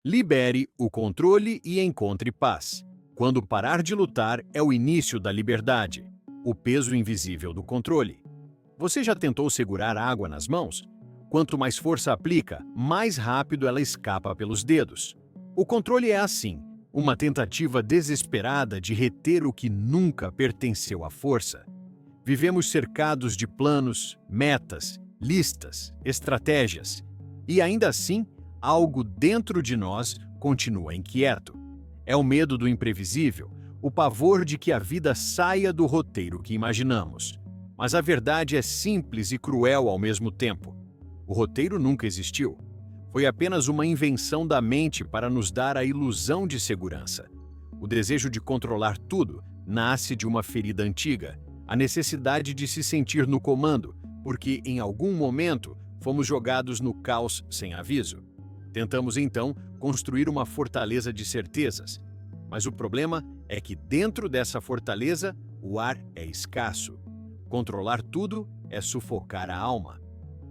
Libere o controle e encontre paz. Quando parar de lutar é o início da liberdade, o peso invisível do controle. Você já tentou segurar água nas mãos? Quanto mais força aplica, mais rápido ela escapa pelos dedos. O controle é assim, uma tentativa desesperada de reter o que nunca pertenceu à força. Vivemos cercados de planos, metas, listas, estratégias. E ainda assim, algo dentro de nós continua inquieto. É o medo do imprevisível, o pavor de que a vida saia do roteiro que imaginamos. Mas a verdade é simples e cruel ao mesmo tempo. O roteiro nunca existiu. Foi apenas uma invenção da mente para nos dar a ilusão de segurança. O desejo de controlar tudo nasce de uma ferida antiga, a necessidade de se sentir no comando, porque em algum momento fomos jogados no caos sem aviso. Tentamos então construir uma fortaleza de certezas, mas o problema é que dentro dessa fortaleza o ar é escasso. Controlar tudo é sufocar a alma.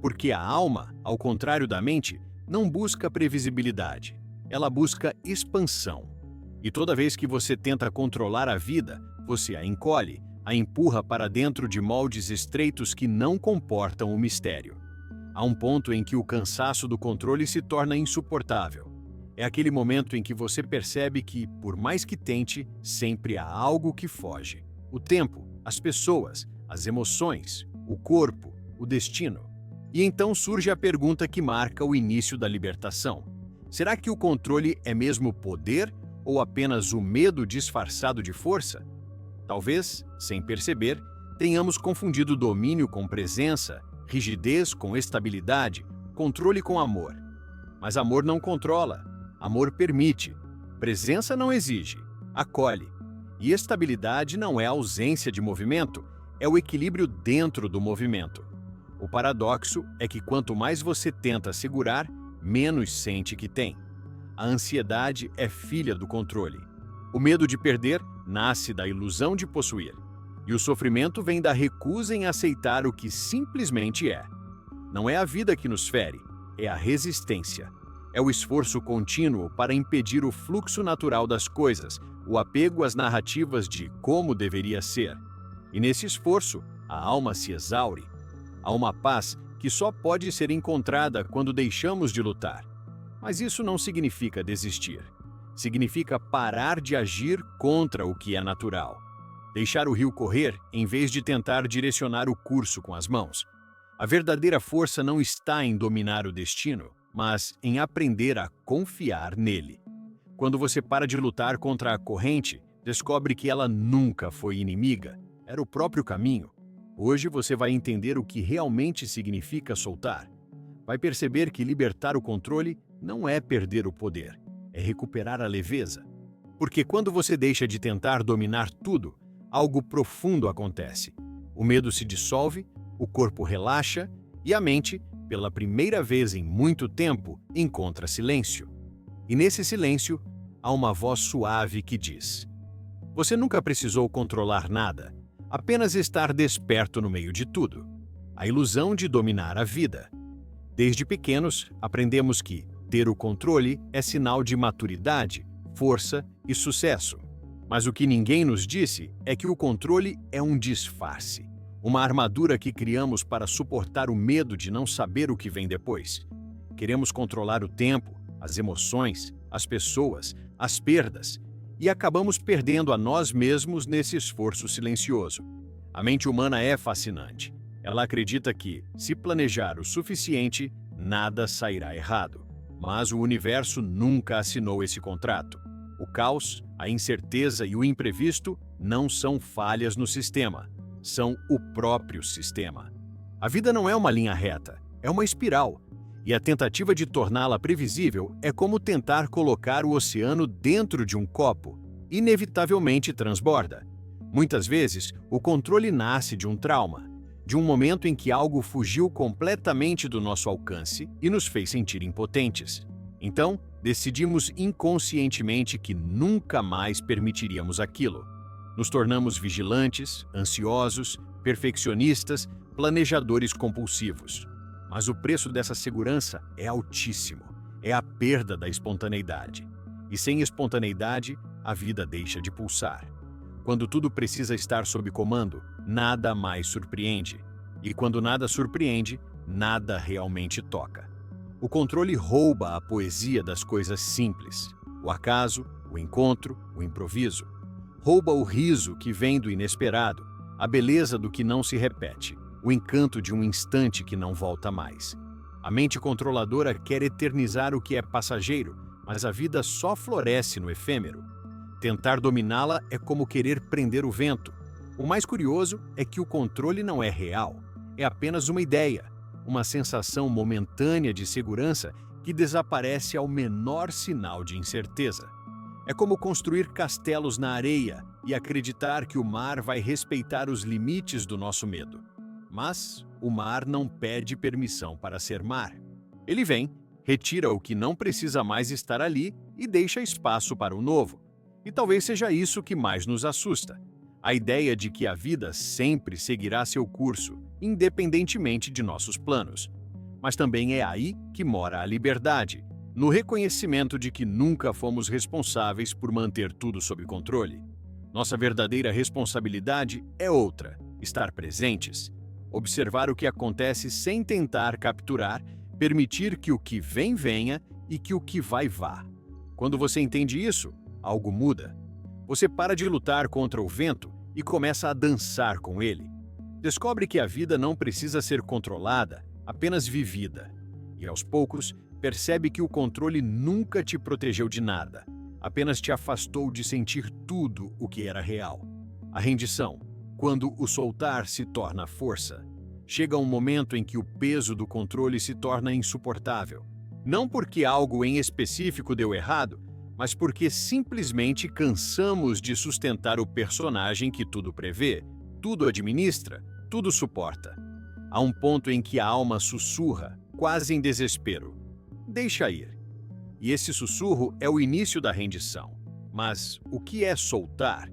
Porque a alma, ao contrário da mente, não busca previsibilidade, ela busca expansão. E toda vez que você tenta controlar a vida, você a encolhe, a empurra para dentro de moldes estreitos que não comportam o mistério. Há um ponto em que o cansaço do controle se torna insuportável. É aquele momento em que você percebe que, por mais que tente, sempre há algo que foge. O tempo, as pessoas, as emoções, o corpo, o destino. E então surge a pergunta que marca o início da libertação. Será que o controle é mesmo poder ou apenas o medo disfarçado de força? Talvez, sem perceber, tenhamos confundido domínio com presença, rigidez com estabilidade, controle com amor. Mas amor não controla, amor permite. Presença não exige, acolhe. E estabilidade não é ausência de movimento, é o equilíbrio dentro do movimento. O paradoxo é que quanto mais você tenta segurar, menos sente que tem. A ansiedade é filha do controle. O medo de perder nasce da ilusão de possuir. E o sofrimento vem da recusa em aceitar o que simplesmente é. Não é a vida que nos fere, é a resistência. É o esforço contínuo para impedir o fluxo natural das coisas, o apego às narrativas de como deveria ser. E nesse esforço, a alma se exaure. Há uma paz que só pode ser encontrada quando deixamos de lutar. Mas isso não significa desistir. Significa parar de agir contra o que é natural. Deixar o rio correr em vez de tentar direcionar o curso com as mãos. A verdadeira força não está em dominar o destino, mas em aprender a confiar nele. Quando você para de lutar contra a corrente, descobre que ela nunca foi inimiga, era o próprio caminho. Hoje você vai entender o que realmente significa soltar. Vai perceber que libertar o controle não é perder o poder, é recuperar a leveza. Porque quando você deixa de tentar dominar tudo, algo profundo acontece. O medo se dissolve, o corpo relaxa e a mente, pela primeira vez em muito tempo, encontra silêncio. E nesse silêncio, há uma voz suave que diz: você nunca precisou controlar nada, apenas estar desperto no meio de tudo. A ilusão de dominar a vida. Desde pequenos, aprendemos que ter o controle é sinal de maturidade, força e sucesso. Mas o que ninguém nos disse é que o controle é um disfarce, uma armadura que criamos para suportar o medo de não saber o que vem depois. Queremos controlar o tempo, as emoções, as pessoas, as perdas, e acabamos perdendo a nós mesmos nesse esforço silencioso. A mente humana é fascinante. Ela acredita que, se planejar o suficiente, nada sairá errado. Mas o universo nunca assinou esse contrato. O caos, a incerteza e o imprevisto não são falhas no sistema, são o próprio sistema. A vida não é uma linha reta, é uma espiral. E a tentativa de torná-la previsível é como tentar colocar o oceano dentro de um copo. Inevitavelmente transborda. Muitas vezes, o controle nasce de um trauma, de um momento em que algo fugiu completamente do nosso alcance e nos fez sentir impotentes. Então, decidimos inconscientemente que nunca mais permitiríamos aquilo. Nos tornamos vigilantes, ansiosos, perfeccionistas, planejadores compulsivos. Mas o preço dessa segurança é altíssimo. é a perda da espontaneidade. E sem espontaneidade, a vida deixa de pulsar. Quando tudo precisa estar sob comando, nada mais surpreende. E quando nada surpreende, nada realmente toca. O controle rouba a poesia das coisas simples. O acaso, o encontro, o improviso. Rouba o riso que vem do inesperado, a beleza do que não se repete, o encanto de um instante que não volta mais. A mente controladora quer eternizar o que é passageiro, mas a vida só floresce no efêmero. Tentar dominá-la é como querer prender o vento. O mais curioso é que o controle não é real, é apenas uma ideia, uma sensação momentânea de segurança que desaparece ao menor sinal de incerteza. É como construir castelos na areia e acreditar que o mar vai respeitar os limites do nosso medo. Mas o mar não pede permissão para ser mar. Ele vem, retira o que não precisa mais estar ali e deixa espaço para o novo. E talvez seja isso que mais nos assusta. A ideia de que a vida sempre seguirá seu curso, independentemente de nossos planos. Mas também é aí que mora a liberdade, no reconhecimento de que nunca fomos responsáveis por manter tudo sob controle. Nossa verdadeira responsabilidade é outra: estar presentes, observar o que acontece sem tentar capturar, permitir que o que vem venha e que o que vai vá. Quando você entende isso, algo muda. Você para de lutar contra o vento e começa a dançar com ele. Descobre que a vida não precisa ser controlada, apenas vivida. E aos poucos, percebe que o controle nunca te protegeu de nada, apenas te afastou de sentir tudo o que era real. A rendição, quando o soltar se torna força. Chega um momento em que o peso do controle se torna insuportável. Não porque algo em específico deu errado, mas porque simplesmente cansamos de sustentar o personagem que tudo prevê, tudo administra, tudo suporta. Há um ponto em que a alma sussurra, quase em desespero: deixa ir. E esse sussurro é o início da rendição. Mas o que é soltar?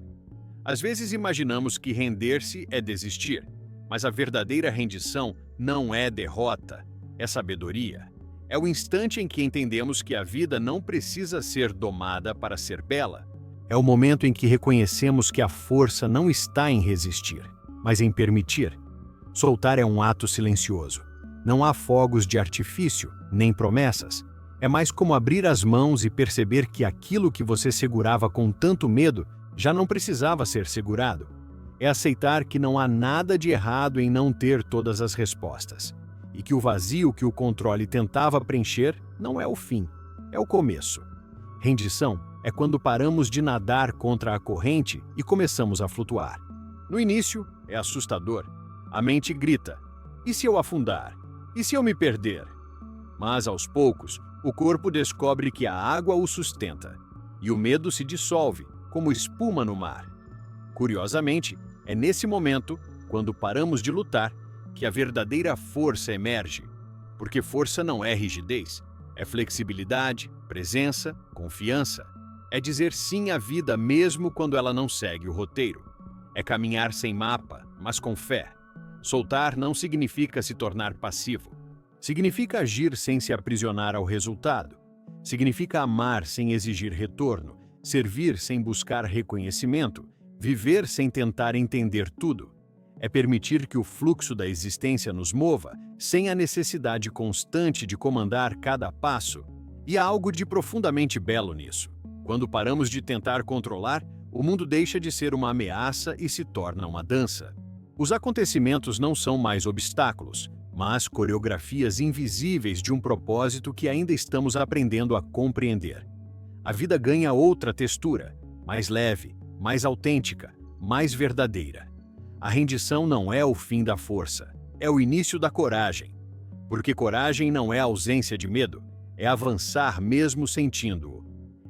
Às vezes imaginamos que render-se é desistir, mas a verdadeira rendição não é derrota, é sabedoria. É o instante em que entendemos que a vida não precisa ser domada para ser bela. É o momento em que reconhecemos que a força não está em resistir, mas em permitir. Soltar é um ato silencioso. Não há fogos de artifício, nem promessas. É mais como abrir as mãos e perceber que aquilo que você segurava com tanto medo já não precisava ser segurado. É aceitar que não há nada de errado em não ter todas as respostas. E que o vazio que o controle tentava preencher não é o fim, é o começo. Rendição é quando paramos de nadar contra a corrente e começamos a flutuar. No início, é assustador. A mente grita: e se eu afundar? E se eu me perder? Mas, aos poucos, o corpo descobre que a água o sustenta, e o medo se dissolve, como espuma no mar. Curiosamente, é nesse momento, quando paramos de lutar, que a verdadeira força emerge. Porque força não é rigidez, é flexibilidade, presença, confiança. É dizer sim à vida mesmo quando ela não segue o roteiro. É caminhar sem mapa, mas com fé. Soltar não significa se tornar passivo. Significa agir sem se aprisionar ao resultado. Significa amar sem exigir retorno, servir sem buscar reconhecimento, viver sem tentar entender tudo. É permitir que o fluxo da existência nos mova, sem a necessidade constante de comandar cada passo. E há algo de profundamente belo nisso. Quando paramos de tentar controlar, o mundo deixa de ser uma ameaça e se torna uma dança. Os acontecimentos não são mais obstáculos, mas coreografias invisíveis de um propósito que ainda estamos aprendendo a compreender. A vida ganha outra textura, mais leve, mais autêntica, mais verdadeira. A rendição não é o fim da força, é o início da coragem. Porque coragem não é ausência de medo, é avançar mesmo sentindo-o.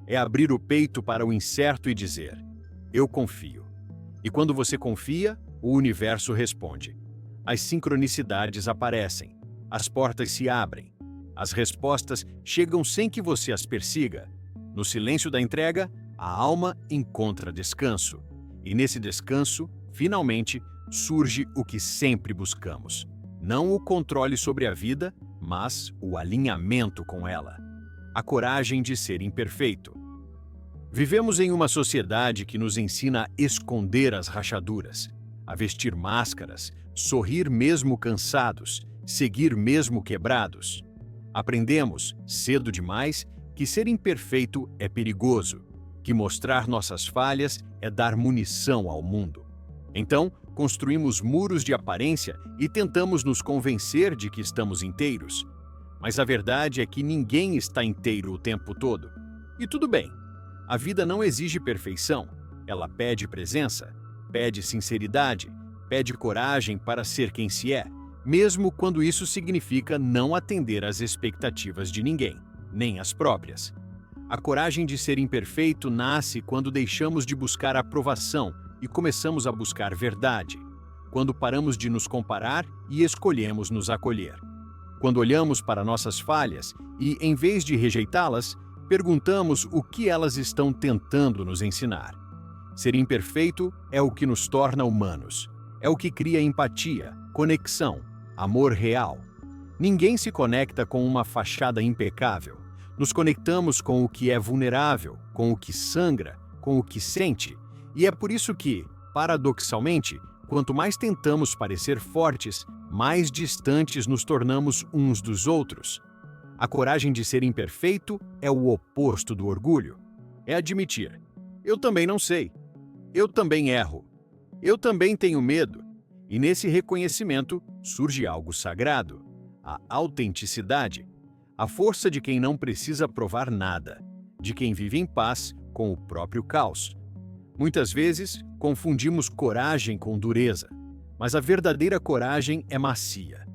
É abrir o peito para o incerto e dizer: eu confio. E quando você confia, o universo responde. As sincronicidades aparecem, as portas se abrem, as respostas chegam sem que você as persiga. No silêncio da entrega, a alma encontra descanso. E nesse descanso, finalmente, surge o que sempre buscamos. Não o controle sobre a vida, mas o alinhamento com ela. a coragem de ser imperfeito. Vivemos em uma sociedade que nos ensina a esconder as rachaduras, a vestir máscaras, sorrir mesmo cansados, seguir mesmo quebrados. Aprendemos, cedo demais, que ser imperfeito é perigoso, que mostrar nossas falhas é dar munição ao mundo. Então, construímos muros de aparência e tentamos nos convencer de que estamos inteiros. Mas a verdade é que ninguém está inteiro o tempo todo. E tudo bem. A vida não exige perfeição. Ela pede presença, pede sinceridade, pede coragem para ser quem se é, mesmo quando isso significa não atender às expectativas de ninguém, nem às próprias. A coragem de ser imperfeito nasce quando deixamos de buscar aprovação e começamos a buscar verdade, quando paramos de nos comparar e escolhemos nos acolher. Quando olhamos para nossas falhas e, em vez de rejeitá-las, perguntamos o que elas estão tentando nos ensinar. Ser imperfeito é o que nos torna humanos. É o que cria empatia, conexão, amor real. Ninguém se conecta com uma fachada impecável. Nos conectamos com o que é vulnerável, com o que sangra, com o que sente. E é por isso que, paradoxalmente, quanto mais tentamos parecer fortes, mais distantes nos tornamos uns dos outros. A coragem de ser imperfeito é o oposto do orgulho. É admitir: eu também não sei. Eu também erro. Eu também tenho medo. E nesse reconhecimento surge algo sagrado: a autenticidade, a força de quem não precisa provar nada, de quem vive em paz com o próprio caos. Muitas vezes, confundimos coragem com dureza, mas a verdadeira coragem é macia.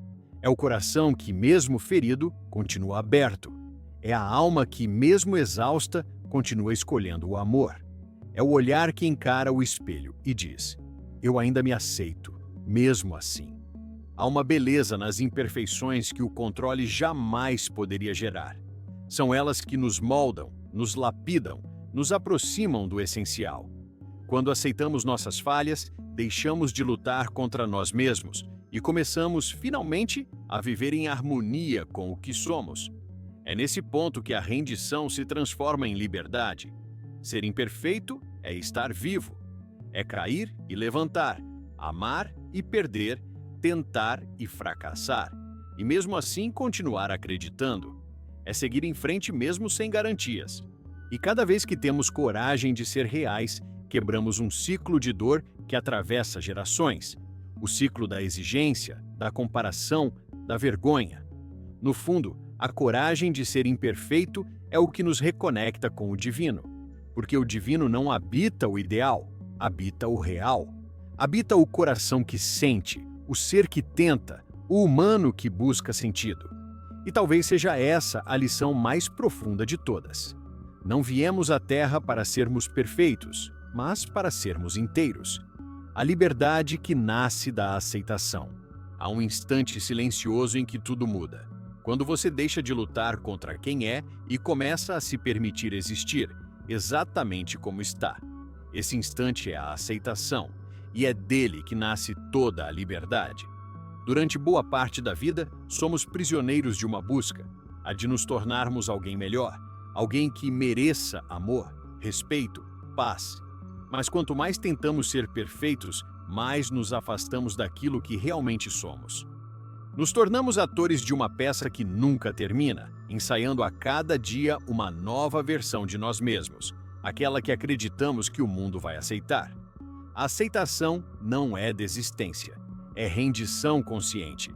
É o coração que, mesmo ferido, continua aberto. É a alma que, mesmo exausta, continua escolhendo o amor. É o olhar que encara o espelho e diz: eu ainda me aceito, mesmo assim. Há uma beleza nas imperfeições que o controle jamais poderia gerar. São elas que nos moldam, nos lapidam, nos aproximam do essencial. Quando aceitamos nossas falhas, deixamos de lutar contra nós mesmos e começamos, finalmente, a viver em harmonia com o que somos. É nesse ponto que a rendição se transforma em liberdade. Ser imperfeito é estar vivo. É cair e levantar, amar e perder, tentar e fracassar. E mesmo assim continuar acreditando. É seguir em frente mesmo sem garantias. E cada vez que temos coragem de ser reais, quebramos um ciclo de dor que atravessa gerações. O ciclo da exigência, da comparação, da vergonha. No fundo, a coragem de ser imperfeito é o que nos reconecta com o divino. Porque o divino não habita o ideal, habita o real. Habita o coração que sente, o ser que tenta, o humano que busca sentido. E talvez seja essa a lição mais profunda de todas. Não viemos à Terra para sermos perfeitos, mas para sermos inteiros. A liberdade que nasce da aceitação. Há um instante silencioso em que tudo muda. Quando você deixa de lutar contra quem é e começa a se permitir existir, exatamente como está. Esse instante é a aceitação, e é dele que nasce toda a liberdade. Durante boa parte da vida, somos prisioneiros de uma busca, a de nos tornarmos alguém melhor, alguém que mereça amor, respeito, paz. Mas quanto mais tentamos ser perfeitos, mais nos afastamos daquilo que realmente somos. Nos tornamos atores de uma peça que nunca termina, ensaiando a cada dia uma nova versão de nós mesmos, aquela que acreditamos que o mundo vai aceitar. A aceitação não é desistência, é rendição consciente.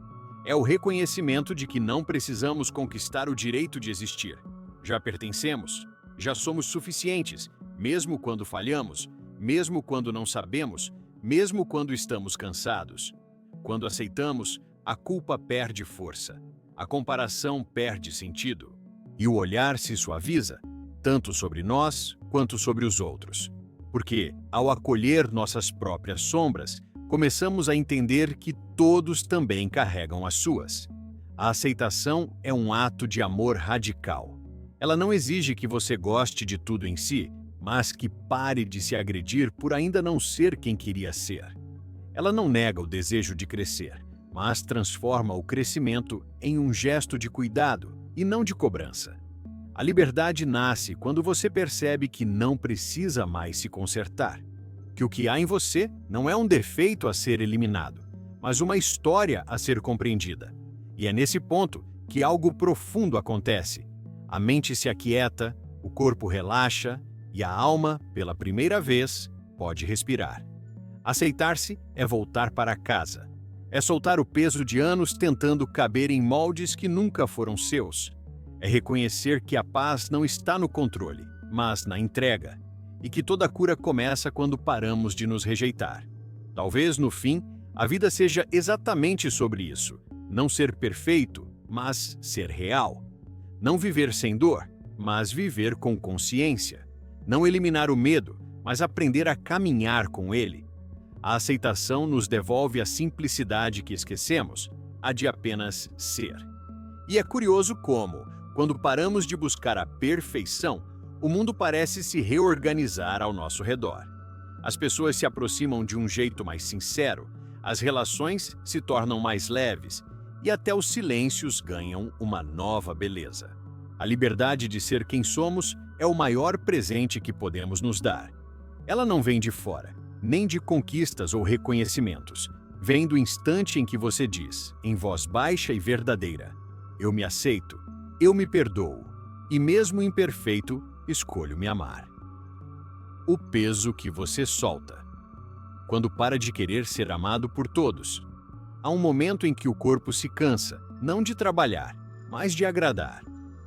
É o reconhecimento de que não precisamos conquistar o direito de existir. Já pertencemos, já somos suficientes, mesmo quando falhamos, mesmo quando não sabemos, mesmo quando estamos cansados. Quando aceitamos, a culpa perde força, a comparação perde sentido, e o olhar se suaviza, tanto sobre nós quanto sobre os outros. Porque, ao acolher nossas próprias sombras, começamos a entender que todos também carregam as suas. A aceitação é um ato de amor radical. Ela não exige que você goste de tudo em si, mas que pare de se agredir por ainda não ser quem queria ser. Ela não nega o desejo de crescer, mas transforma o crescimento em um gesto de cuidado e não de cobrança. A liberdade nasce quando você percebe que não precisa mais se consertar, que o que há em você não é um defeito a ser eliminado, mas uma história a ser compreendida. E é nesse ponto que algo profundo acontece. A mente se aquieta, o corpo relaxa e a alma, pela primeira vez, pode respirar. Aceitar-se é voltar para casa. É soltar o peso de anos tentando caber em moldes que nunca foram seus. É reconhecer que a paz não está no controle, mas na entrega, e que toda cura começa quando paramos de nos rejeitar. Talvez, no fim, a vida seja exatamente sobre isso. Não ser perfeito, mas ser real. Não viver sem dor, mas viver com consciência. Não eliminar o medo, mas aprender a caminhar com ele. A aceitação nos devolve a simplicidade que esquecemos, a de apenas ser. E é curioso como, quando paramos de buscar a perfeição, o mundo parece se reorganizar ao nosso redor. As pessoas se aproximam de um jeito mais sincero, as relações se tornam mais leves e até os silêncios ganham uma nova beleza. A liberdade de ser quem somos é o maior presente que podemos nos dar. Ela não vem de fora, nem de conquistas ou reconhecimentos. Vem do instante em que você diz, em voz baixa e verdadeira: eu me aceito, eu me perdoo, e mesmo imperfeito, escolho me amar. O peso que você solta. Quando para de querer ser amado por todos. Há um momento em que o corpo se cansa, não de trabalhar, mas de agradar.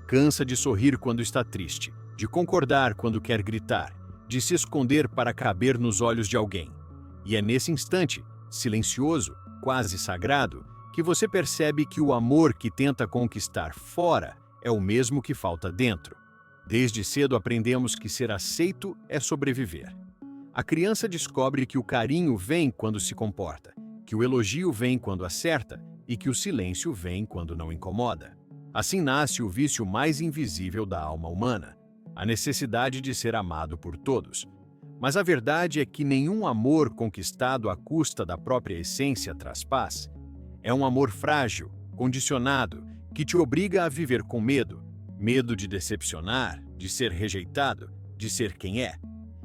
Cansa de sorrir quando está triste, de concordar quando quer gritar, de se esconder para caber nos olhos de alguém. E é nesse instante, silencioso, quase sagrado, que você percebe que o amor que tenta conquistar fora é o mesmo que falta dentro. Desde cedo aprendemos que ser aceito é sobreviver. A criança descobre que o carinho vem quando se comporta, que o elogio vem quando acerta e que o silêncio vem quando não incomoda. Assim nasce o vício mais invisível da alma humana, a necessidade de ser amado por todos. Mas a verdade é que nenhum amor conquistado à custa da própria essência traz paz. É um amor frágil, condicionado, que te obriga a viver com medo. Medo de decepcionar, de ser rejeitado, de ser quem é.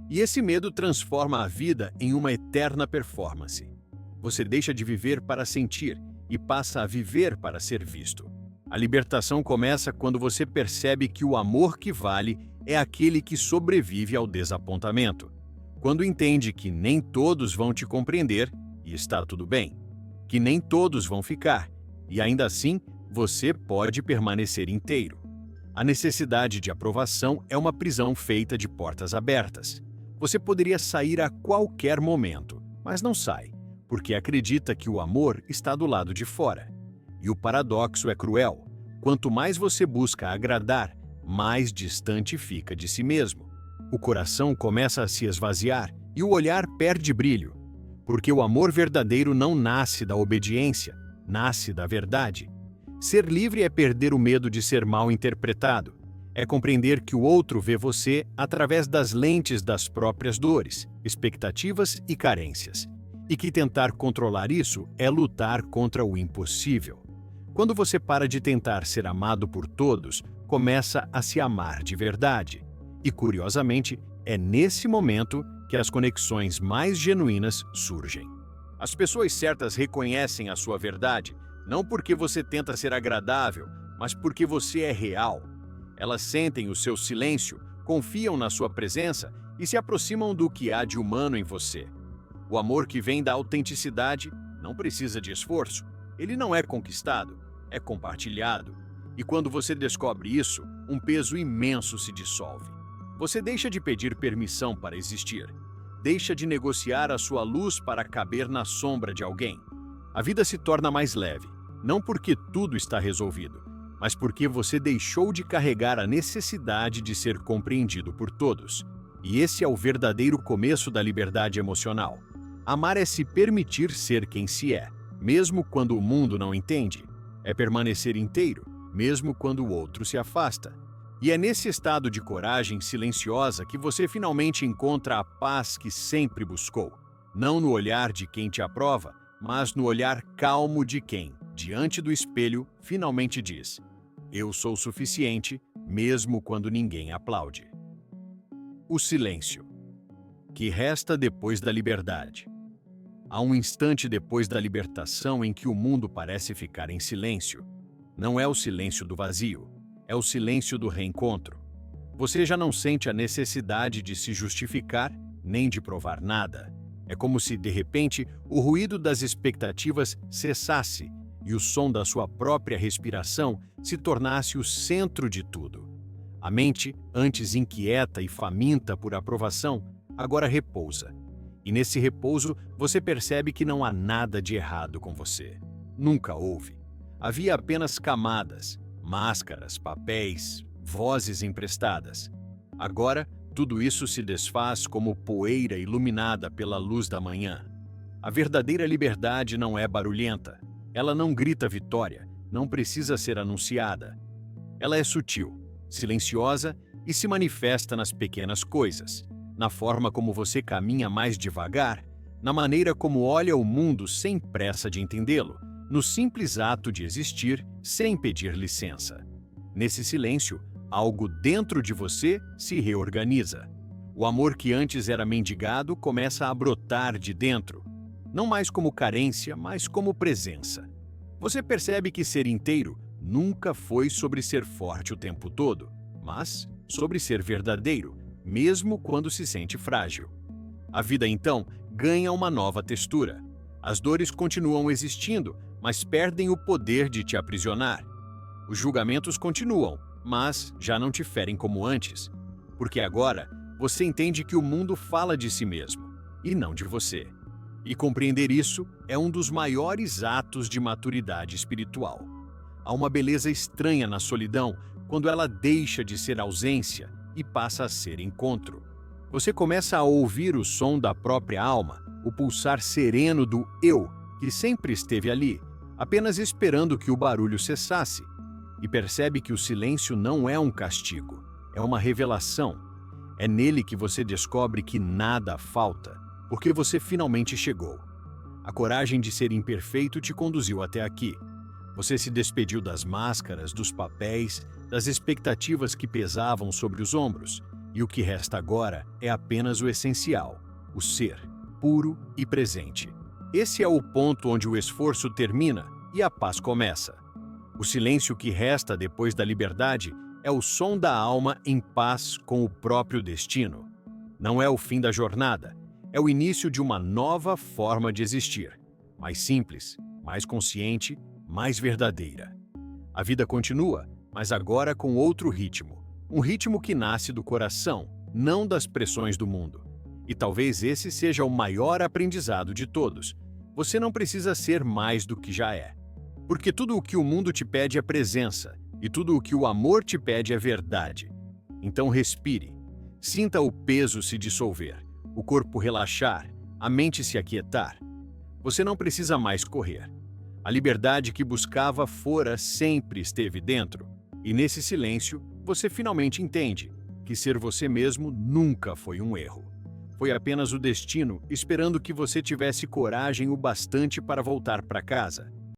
E esse medo transforma a vida em uma eterna performance. Você deixa de viver para sentir e passa a viver para ser visto. A libertação começa quando você percebe que o amor que vale é aquele que sobrevive ao desapontamento. Quando entende que nem todos vão te compreender e está tudo bem. Que nem todos vão ficar e ainda assim você pode permanecer inteiro. A necessidade de aprovação é uma prisão feita de portas abertas. Você poderia sair a qualquer momento, mas não sai, porque acredita que o amor está do lado de fora. E o paradoxo é cruel. Quanto mais você busca agradar, mais distante fica de si mesmo. O coração começa a se esvaziar e o olhar perde brilho. Porque o amor verdadeiro não nasce da obediência, nasce da verdade. Ser livre é perder o medo de ser mal interpretado. É compreender que o outro vê você através das lentes das próprias dores, expectativas e carências. E que tentar controlar isso é lutar contra o impossível. Quando você para de tentar ser amado por todos, começa a se amar de verdade. E, curiosamente, é nesse momento que as conexões mais genuínas surgem. As pessoas certas reconhecem a sua verdade, não porque você tenta ser agradável, mas porque você é real. Elas sentem o seu silêncio, confiam na sua presença e se aproximam do que há de humano em você. O amor que vem da autenticidade não precisa de esforço. Ele não é conquistado, é compartilhado. E quando você descobre isso, um peso imenso se dissolve. Você deixa de pedir permissão para existir. Deixa de negociar a sua luz para caber na sombra de alguém. A vida se torna mais leve, não porque tudo está resolvido, mas porque você deixou de carregar a necessidade de ser compreendido por todos. E esse é o verdadeiro começo da liberdade emocional. Amar é se permitir ser quem se é, mesmo quando o mundo não entende. É permanecer inteiro, mesmo quando o outro se afasta. E é nesse estado de coragem silenciosa que você finalmente encontra a paz que sempre buscou. Não no olhar de quem te aprova, mas no olhar calmo de quem, diante do espelho, finalmente diz: eu sou suficiente mesmo quando ninguém aplaude. O silêncio, que resta depois da liberdade. Há um instante depois da libertação em que o mundo parece ficar em silêncio. Não é o silêncio do vazio, é o silêncio do reencontro. Você já não sente a necessidade de se justificar, nem de provar nada. É como se, de repente, o ruído das expectativas cessasse e o som da sua própria respiração se tornasse o centro de tudo. A mente, antes inquieta e faminta por aprovação, agora repousa. E nesse repouso, você percebe que não há nada de errado com você. Nunca houve. Havia apenas camadas, máscaras, papéis, vozes emprestadas. Agora, tudo isso se desfaz como poeira iluminada pela luz da manhã. A verdadeira liberdade não é barulhenta. Ela não grita vitória, não precisa ser anunciada. Ela é sutil, silenciosa e se manifesta nas pequenas coisas, na forma como você caminha mais devagar, na maneira como olha o mundo sem pressa de entendê-lo, no simples ato de existir sem pedir licença. Nesse silêncio, algo dentro de você se reorganiza. O amor que antes era mendigado começa a brotar de dentro, não mais como carência, mas como presença. Você percebe que ser inteiro nunca foi sobre ser forte o tempo todo, mas sobre ser verdadeiro, mesmo quando se sente frágil. A vida, então, ganha uma nova textura. As dores continuam existindo, mas perdem o poder de te aprisionar. Os julgamentos continuam, mas já não te ferem como antes, porque agora você entende que o mundo fala de si mesmo, e não de você. E compreender isso é um dos maiores atos de maturidade espiritual. Há uma beleza estranha na solidão quando ela deixa de ser ausência e passa a ser encontro. Você começa a ouvir o som da própria alma, o pulsar sereno do eu, que sempre esteve ali, apenas esperando que o barulho cessasse, e percebe que o silêncio não é um castigo, é uma revelação. É nele que você descobre que nada falta, porque você finalmente chegou. A coragem de ser imperfeito te conduziu até aqui. Você se despediu das máscaras, dos papéis, das expectativas que pesavam sobre os ombros, e o que resta agora é apenas o essencial, o ser, puro e presente. Esse é o ponto onde o esforço termina e a paz começa. O silêncio que resta depois da liberdade é o som da alma em paz com o próprio destino. Não é o fim da jornada, é o início de uma nova forma de existir, mais simples, mais consciente, mais verdadeira. A vida continua, mas agora com outro ritmo, um ritmo que nasce do coração, não das pressões do mundo. E talvez esse seja o maior aprendizado de todos. Você não precisa ser mais do que já é. Porque tudo o que o mundo te pede é presença, e tudo o que o amor te pede é verdade. Então respire, sinta o peso se dissolver, o corpo relaxar, a mente se aquietar. Você não precisa mais correr. A liberdade que buscava fora sempre esteve dentro, e nesse silêncio você finalmente entende que ser você mesmo nunca foi um erro. Foi apenas o destino esperando que você tivesse coragem o bastante para voltar para casa.